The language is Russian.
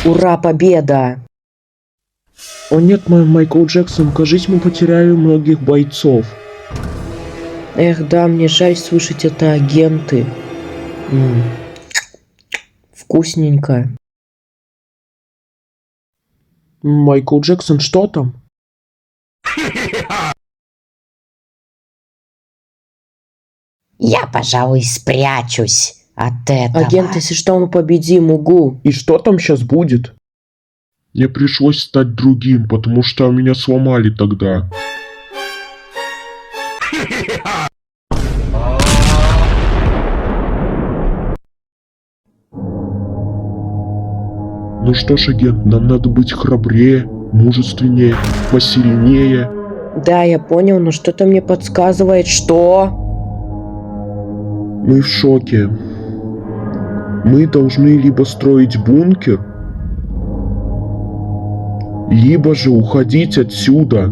Ура, победа! О нет, Майкл Джексон, кажись, мы потеряли многих бойцов. Эх, да, мне жаль слышать это, агенты. Вкусненько. Майкл Джексон, что там? Я, пожалуй, спрячусь от этого. Агент, если что, мы победим, угу. И что там сейчас будет? Мне пришлось стать другим, потому что меня сломали тогда. Ну что ж, агент, нам надо быть храбрее, мужественнее, посильнее. Да, я понял, но что-то мне подсказывает, что... Мы в шоке. Мы должны либо строить бункер, либо же уходить отсюда.